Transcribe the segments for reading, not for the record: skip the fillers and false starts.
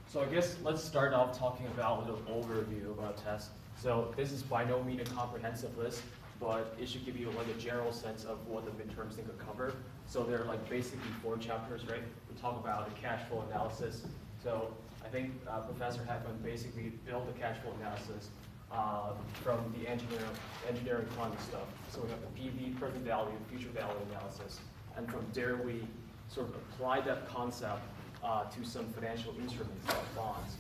So I guess let's start off talking about a little overview about test. So this is by no means a comprehensive list, but it should give you like a general sense of what the midterms think could cover. So there are like basically 4 chapters, right? We talk about the cash flow analysis. So I think Professor Heckman basically built the cash flow analysis from the engineering quantity stuff. So we have the PV, present value, future value analysis. And from there we sort of apply that concept to some financial instruments like bonds.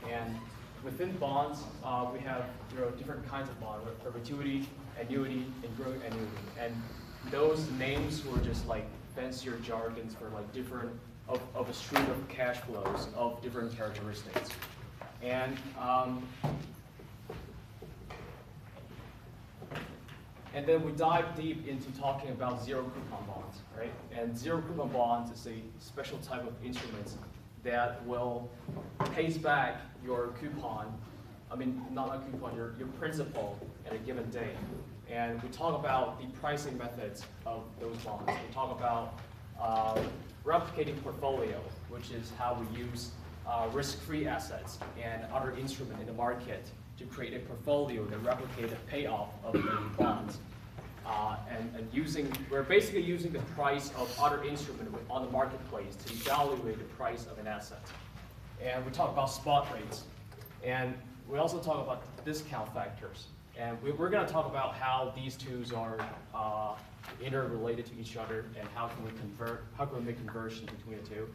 And within bonds, we have different kinds of bonds, perpetuity, annuity, and growing annuity. And those names were just like fancier jargons for like different of a stream of cash flows of different characteristics. And then we dive deep into talking about zero coupon bonds, right? And zero coupon bonds is a special type of instrument that will pays back your coupon, not a coupon, your principal at a given day. And we talk about the pricing methods of those bonds. We talk about replicating portfolio, which is how we use risk-free assets and other instruments in the market to create a portfolio that replicate the payoff of the bonds. We're basically using the price of other instruments on the marketplace to evaluate the price of an asset. And we talk about spot rates. And we also talk about discount factors. And we're going to talk about how these two are interrelated to each other and how can we make conversions between the two.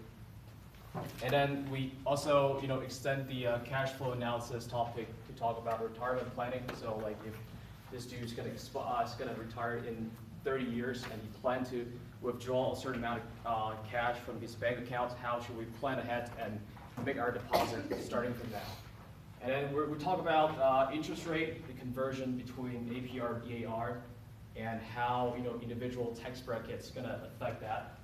And then we also, extend the cash flow analysis topic to talk about retirement planning. So, like, if this dude's going to retire in 30 years and he plans to withdraw a certain amount of cash from his bank account, how should we plan ahead and make our deposit starting from now? And then we talk about interest rate, the conversion between APR and EAR, and how individual tax brackets going to affect that.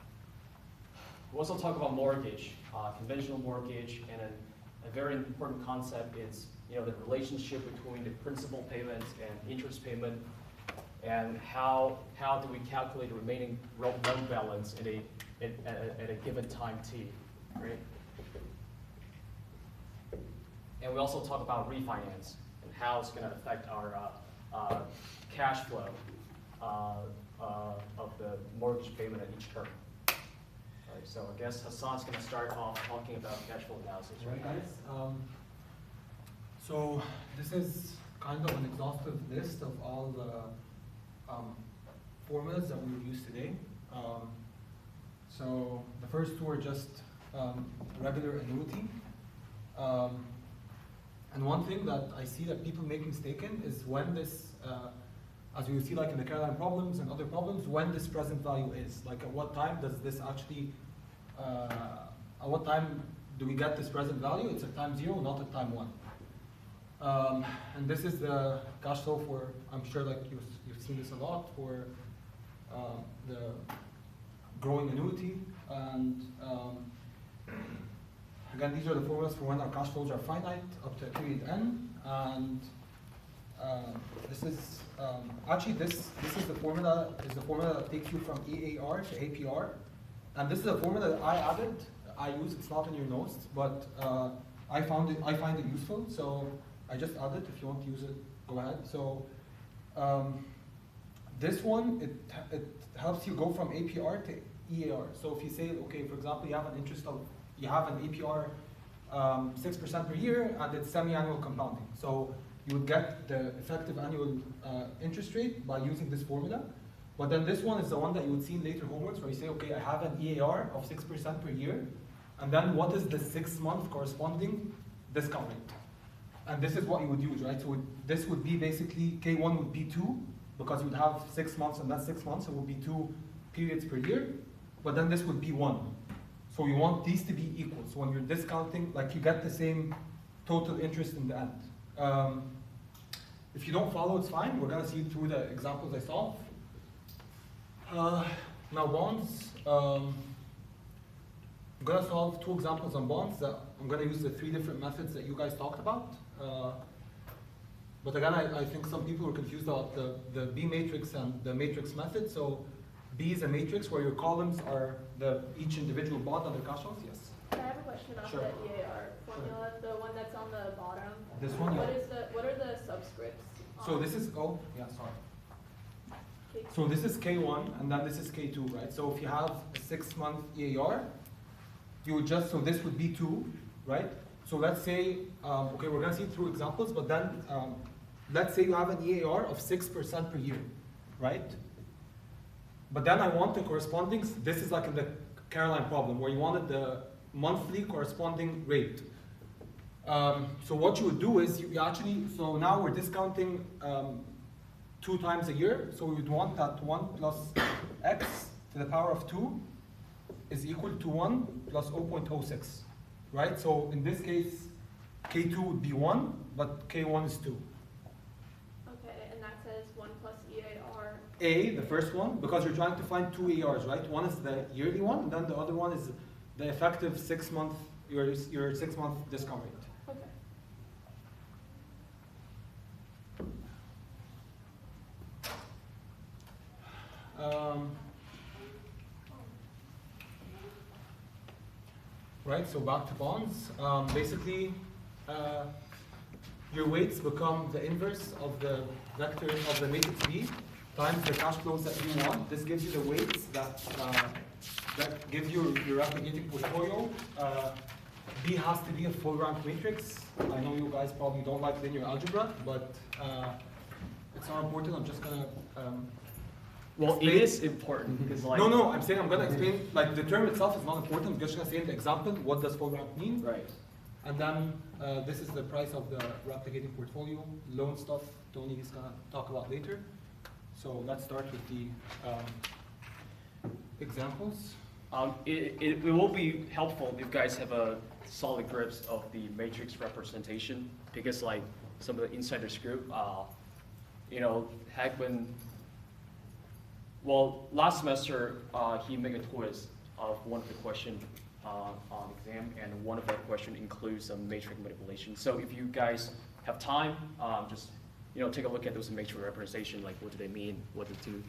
We also talk about mortgage, conventional mortgage, and a very important concept is the relationship between the principal payments and interest payment, and how do we calculate the remaining loan balance at a given time t, right? And we also talk about refinance and how it's going to affect our cash flow of the mortgage payment at each term. Right, so I guess Hassan's going to start off talking about cash flow analysis, right? Right, guys. So this is kind of an exhaustive list of all the formulas that we will use today. So the first 2 are just regular annuity. And one thing that I see that people make mistake in is when this, as you see like in the Caroline problems and other problems, when this present value is. Like at what time does this actually, at what time do we get this present value? It's at time 0, not at time 1. And this is the cash flow for, I'm sure like you've seen this a lot, for the growing annuity. And again, these are the formulas for when our cash flows are finite up to a period n. And this is actually this is the formula that takes you from EAR to APR. And this is a formula that I added. I use it's not in your notes, but I find it useful. So I just added. If you want to use it, go ahead. So this one it helps you go from APR to EAR. So if you say, okay, for example, you have an APR 6% per year and it's semi-annual compounding. So you would get the effective annual interest rate by using this formula. But then this one is the one that you would see in later homeworks where you say, okay, I have an EAR of 6% per year. And then what is the 6-month corresponding discount rate? And this is what you would use, right? So this would be basically, K1 would be 2 because you would have 6 months and that's 6 months. So it would be 2 periods per year. But then this would be 1. So you want these to be equal. So when you're discounting, like you get the same total interest in the end. If you don't follow, it's fine. We're gonna see through the examples I solve. Now bonds. I'm gonna solve 2 examples on bonds. I'm gonna use the 3 different methods that you guys talked about. But again, I think some people are confused about the B matrix and the matrix method. So B is a matrix where your columns are each individual bond and their cash flows. Yes. I have a question about Sure. the EAR formula, the one that's on the bottom. This one, What yeah. is the, what are the subscripts? So this is, oh, yeah, sorry. So this is K1 and then this is K2, right? So if you have a 6-month EAR, you would just, so this would be 2, right? So let's say, okay, we're gonna see through examples, but then let's say you have an EAR of 6% per year, right? But then I want the corresponding, this is like in the Caroline problem, where you wanted the monthly corresponding rate. So what you would do is you actually, so now we're discounting 2 times a year, so we would want that 1 plus x to the power of 2 is equal to 1 plus 0.06, right? So in this case, K2 would be 1, but K1 is 2. Okay, and that says 1 plus EAR. A, the first one, because you're trying to find 2 EARs, right? One is the yearly one, and then the other one is the effective 6-month, your 6-month discount rate. Okay. Right, so back to bonds. Basically, your weights become the inverse of the vector of the matrix B times the cash flows that you want. This gives you the weights that give you your replicating portfolio. B has to be a full rank matrix. I know you guys probably don't like linear algebra, but it's not important. I'm just gonna Well, it explain. is important because like. No, I'm saying I'm gonna explain, like the term itself is not important, I'm just gonna say in the example, what does full rank mean? Right. And then this is the price of the replicating portfolio, loan stuff, Tony is gonna talk about later. So let's start with the examples. It will be helpful if you guys have a solid grips of the matrix representation because like some of the insiders group, you know, Hagman. Well, last semester he made a quiz of one of the question on exam, and one of that question includes some matrix manipulation. So if you guys have time, just take a look at those matrix representation, like what do they mean, what the 2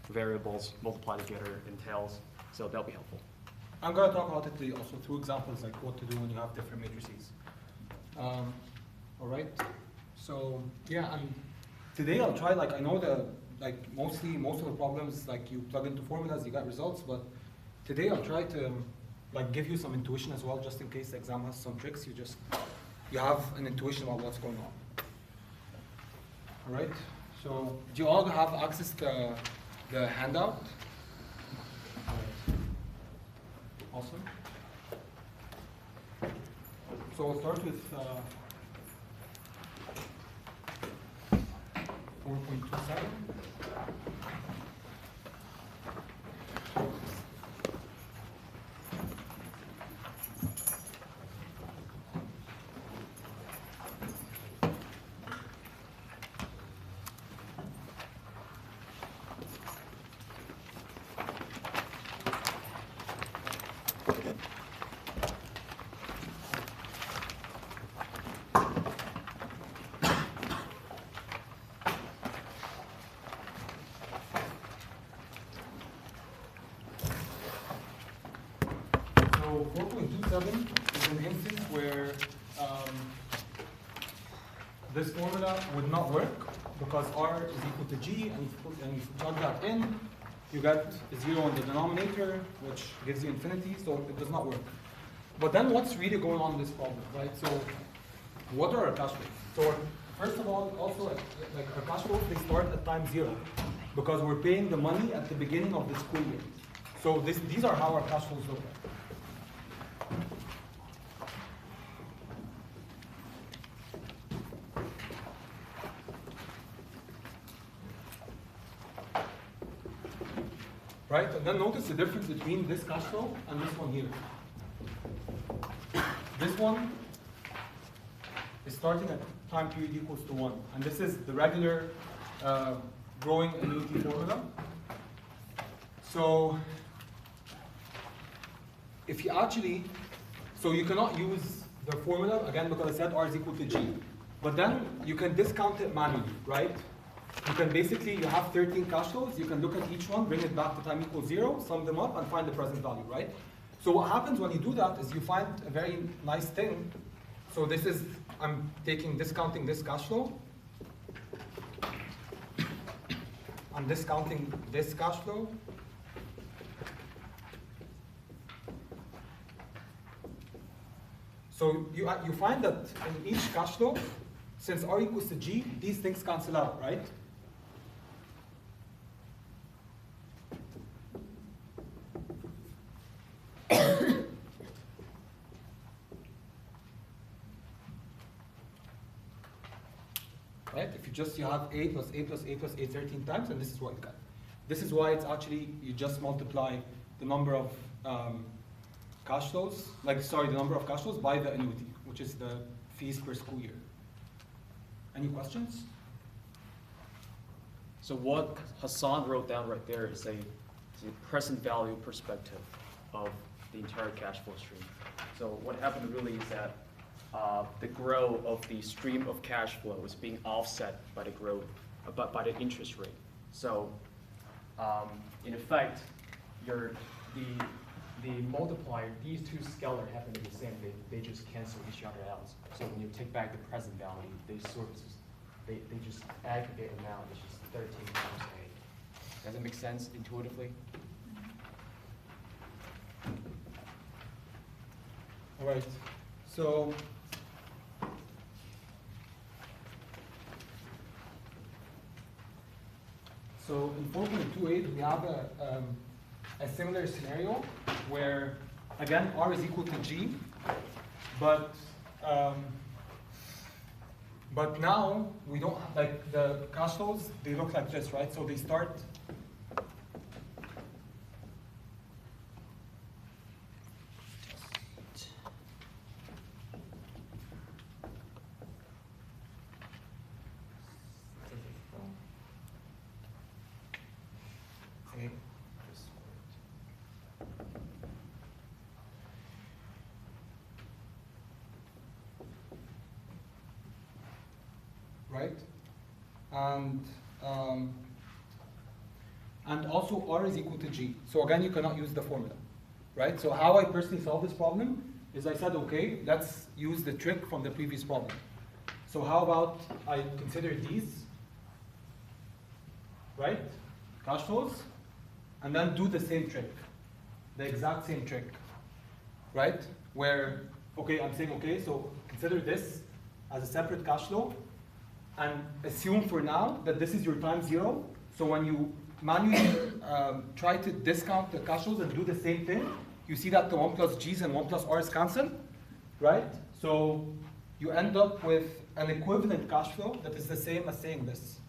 variables multiplied together entails. So that'll be helpful. I'm gonna talk about it also through examples, like what to do when you have different matrices. All right, so yeah, and today I'll try, like I know most of the problems, like you plug into formulas, you get results, but today I'll try to like give you some intuition as well, just in case the exam has some tricks, you have an intuition about what's going on. All right, so do you all have access to the handout? Awesome. So we'll start with 4.27. So 4.27 is an instance where this formula would not work because R is equal to G, and if you plug that in, you get 0 in the denominator, which gives you infinity, so it does not work. But then what's really going on in this problem, right? So what are our cash flows? So first of all, also like our cash flows, they start at time 0 because we're paying the money at the beginning of the school year. So these are how our cash flows look like. Right, and then notice the difference between this cash flow and this one here. This one is starting at time period equals to 1, and this is the regular growing annuity formula. So if you actually, so you cannot use the formula again because I said R is equal to G, but then you can discount it manually, right? You can basically, you have 13 cash flows, you can look at each one, bring it back to time equals 0, sum them up, and find the present value, right? So what happens when you do that is you find a very nice thing, So this is, I'm discounting this cash flow. I'm discounting this cash flow. So you find that in each cash flow, since R equals to G, these things cancel out, right? Right? If you have A plus A plus A plus A 13 times, and this is what you get. This is why it's actually, you just multiply the number of cash flows, the number of cash flows by the annuity, which is the fees per school year. Any questions? So what Hassan wrote down right there is a present value perspective of the entire cash flow stream. So what happened really is that the growth of the stream of cash flow is being offset by the growth, by the interest rate. So in effect, the multiplier, these two scalars happen to be the same. They just cancel each other out. So when you take back the present value, they just aggregate amount, which is 13 times 8. Does that make sense intuitively? All right. So in 4.28, we have a similar scenario where, again, R is equal to G, but now we don't, like the cash flows, they look like this, right? So they start, right? And also R is equal to G. So again, you cannot use the formula, right? So how I personally solve this problem is I said, okay, let's use the trick from the previous problem. So how about I consider these, right? Cash flows, and then do the same trick, the exact same trick, right? Where, okay, I'm saying, okay, so consider this as a separate cash flow, and assume for now that this is your time zero. So when you manually try to discount the cash flows and do the same thing, you see that the 1 plus G's and 1 plus R's cancel, right? So you end up with an equivalent cash flow that is the same as saying this.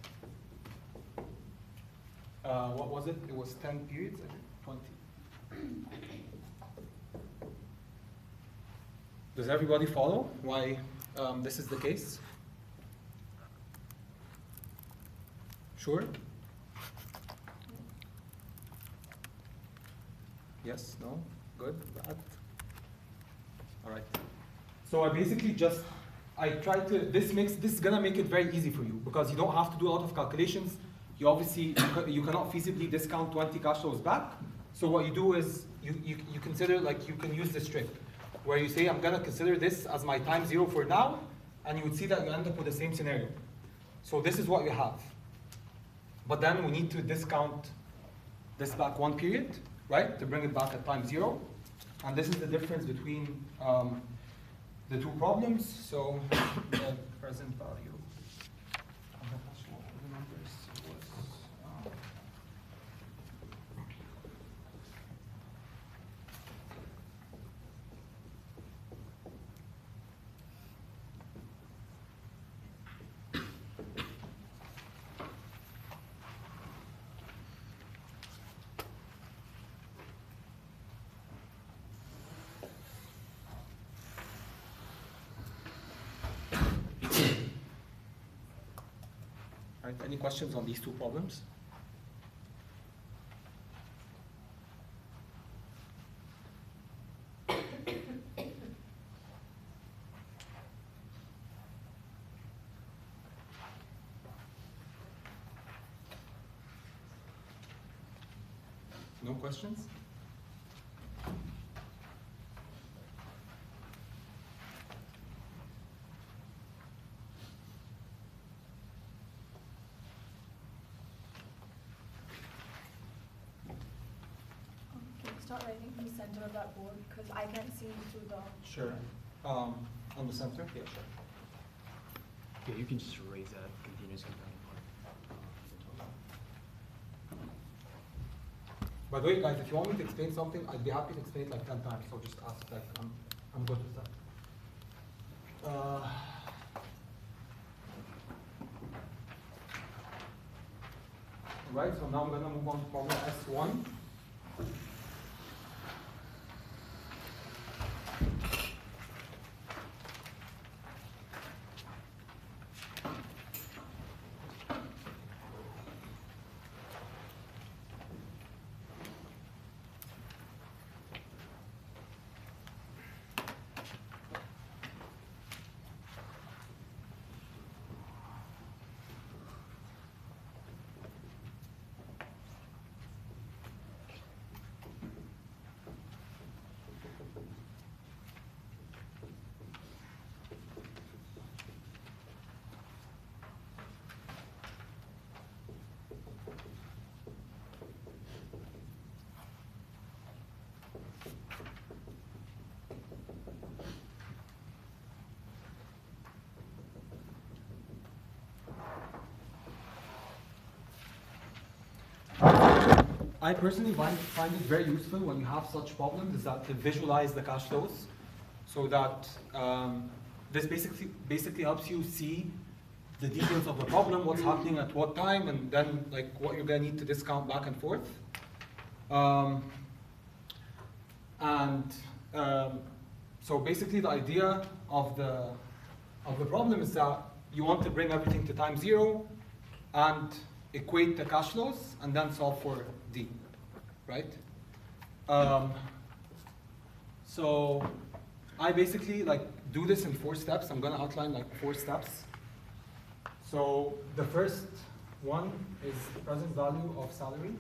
What was it? It was 10 periods, I think 20. Does everybody follow why this is the case? Sure? Yes, no, good, bad? All right. So I basically this is gonna make it very easy for you because you don't have to do a lot of calculations. You obviously, you cannot feasibly discount 20 cash flows back. So what you do is you consider, like, you can use this trick where you say, I'm gonna consider this as my time zero for now, and you would see that you end up with the same scenario. So this is what you have. But then we need to discount this back one period, right, to bring it back at time zero. And this is the difference between the two problems. So the present value of the cash flow, the numbers was, any questions on these two problems? No questions? start writing from the center of that board? Because I can't see through the. Sure. On the center? Yeah, sure. Yeah, you can just raise that continuous compounding part. By the way, guys, if you want me to explain something, I'd be happy to explain it like 10 times, so just ask, like, I'm good with that. Right, so now I'm gonna move on to problem S1. I personally find it very useful when you have such problems is that to visualize the cash flows so that this basically helps you see the details of the problem, what's happening at what time, and then like what you're gonna need to discount back and forth. So basically the idea of the problem is that you want to bring everything to time zero and equate the cash flows and then solve for D, right? So I basically like do this in 4 steps. I'm gonna outline like 4 steps. So the first one is the present value of salary.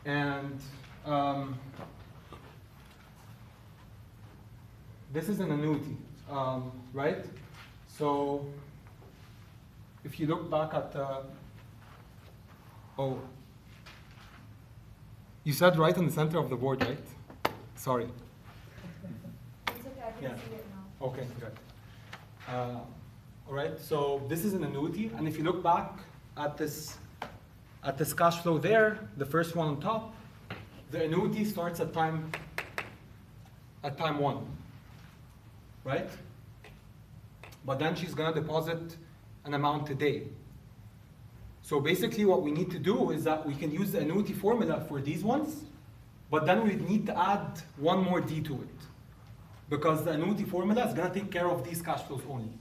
And this is an annuity, right? So if you look back at you said right in the center of the board, right? Sorry. It's okay, I can Yeah. see it now. Okay, good. All right, so this is an annuity, and if you look back at this cash flow there, the first one on top, the annuity starts at time 1, right? But then she's gonna deposit an amount today. So basically what we need to do is that we can use the annuity formula for these ones, but then we need to add one more D to it. Because the annuity formula is gonna take care of these cash flows only.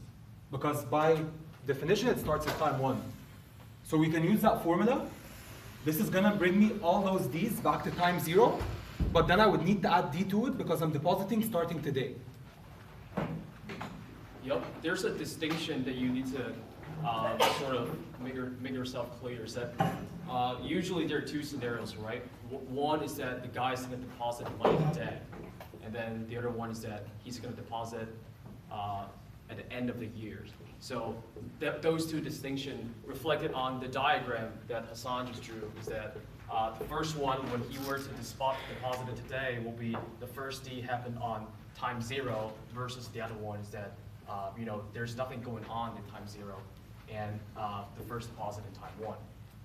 Because by definition, it starts at time 1. So we can use that formula. This is gonna bring me all those Ds back to time 0, but then I would need to add D to it because I'm depositing starting today. Yep, there's a distinction that you need to sort of make yourself clear. Is that usually there are 2 scenarios, right? One is that the guy's going to deposit money today, and then the other one is that he's going to deposit at the end of the year. So those 2 distinctions reflected on the diagram that Hassan just drew is that the first one, when he were to deposit it today, will be the first D happened on time 0, versus the other one is that there's nothing going on in time 0, and the first deposit in time 1.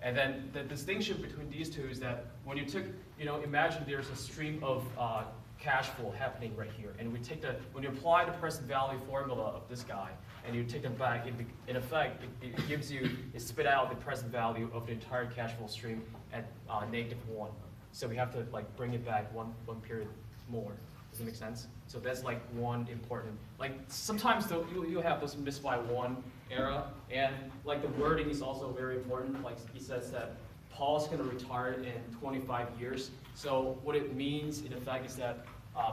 And then the distinction between these 2 is that when you took, imagine there's a stream of cash flow happening right here, and when you apply the present value formula of this guy, and you take them back, in effect, it gives you, it spit out the present value of the entire cash flow stream at -1. So we have to like bring it back one period more. Does it make sense? So that's like one important, like sometimes though you have those miss by 1 error, and like the wording is also very important. Like he says that Paul's gonna retire in 25 years. So what it means in effect is that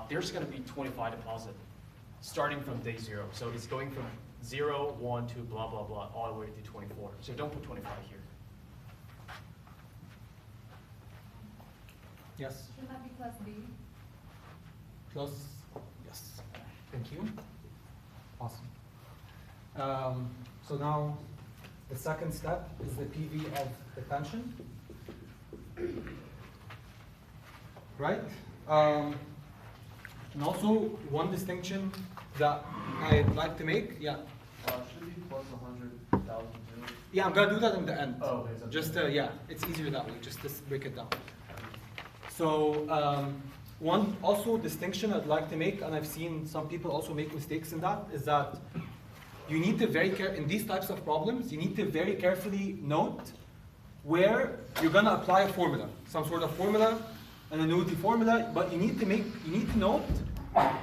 there's gonna be 25 deposit starting from day 0. So it's going from 0, 1 to blah, blah, blah, all the way to 24. So don't put 25 here. Yes? Should that be plus B? Plus, yes. Thank you. Awesome. So now the second step is the PV of the pension. right? And also, one distinction that I'd like to make, yeah. Should be plus 100,000 zeros. Yeah, I'm gonna do that in the end. Oh, okay. So Just, yeah, it's easier that way, just to break it down. So, one also distinction I'd like to make, and I've seen some people also make mistakes in that, is that you need to in these types of problems, you need to very carefully note where you're gonna apply a formula, some sort of formula, an annuity formula, but you need to note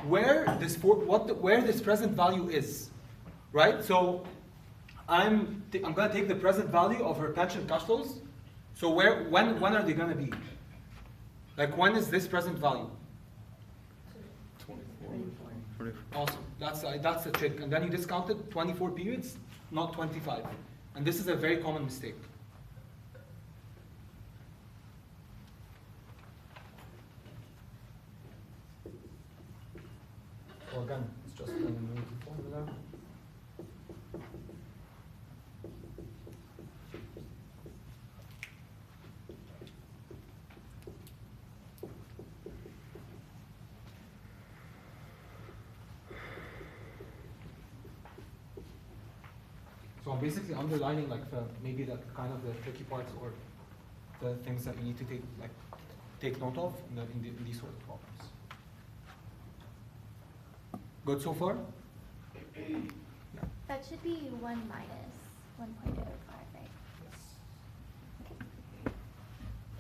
where where this present value is, right? So I'm gonna take the present value of her pension cash flows. So when are they gonna be? Like when is this present value? 24. Awesome. That's a trick. And then you discounted 24 periods, not 25. And this is a very common mistake. So again, it's just an annuity formula. So I'm basically underlining like maybe the kind of the tricky parts or the things that you need to take note of in these sort of problems. Good so far? Yeah. That should be 1 minus 1.05,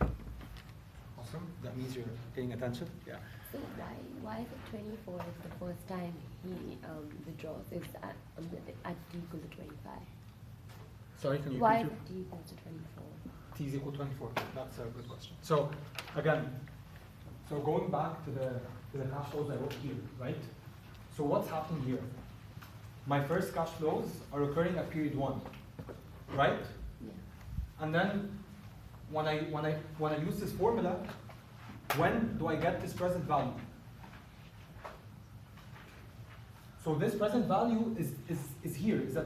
right? Awesome. That means you're paying attention. Yeah. So why is it 24 is the first time he withdraws is at t equal to 25? Sorry, can you Why repeat is it t equals to 24? T is equal to 24. That's a good question. So again, so going back to the cash flows I wrote here, right? So what's happening here? My first cash flows are occurring at period 1, right? Yeah. And then when I use this formula, when do I get this present value? So this present value is here, is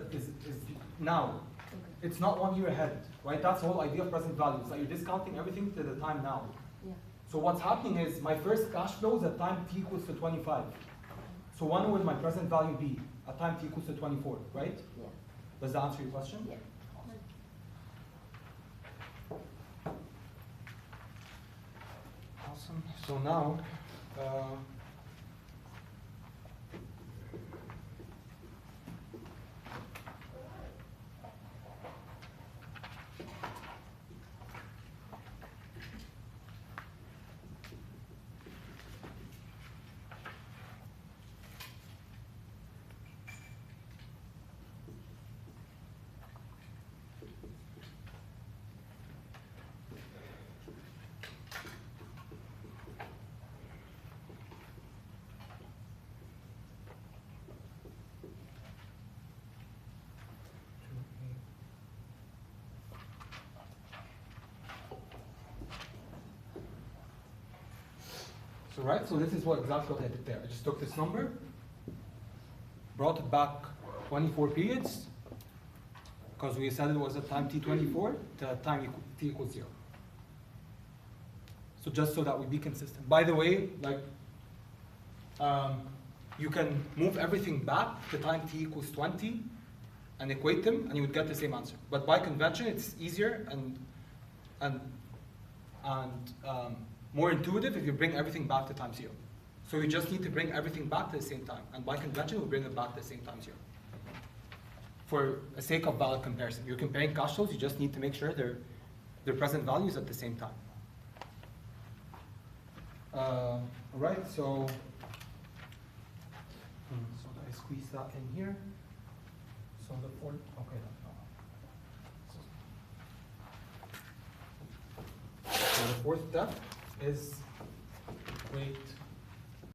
now. Okay. It's not 1 year ahead, right? That's the whole idea of present value. It's that you're discounting everything to the time now. Yeah. So what's happening is my first cash flows at time t equals to 25. So when will my present value be? At time t equals to 24, right? Yeah. Does that answer your question? Yeah. Awesome. So now, so this is exactly what I did there. I just took this number, brought it back 24 periods, because we said it was at time t24 to time t equals 0. So just so that we be consistent. By the way, like you can move everything back to time t equals 20 and equate them, and you would get the same answer. But by convention, it's easier and more intuitive if you bring everything back to time 0. So you just need to bring everything back to the same time. And by convention, we'll bring it back to the same time 0. For the sake of valid comparison. You're comparing cash flows, you just need to make sure their present values at the same time. All right, so I squeeze that in here. So the fourth, okay, so the fourth step is equate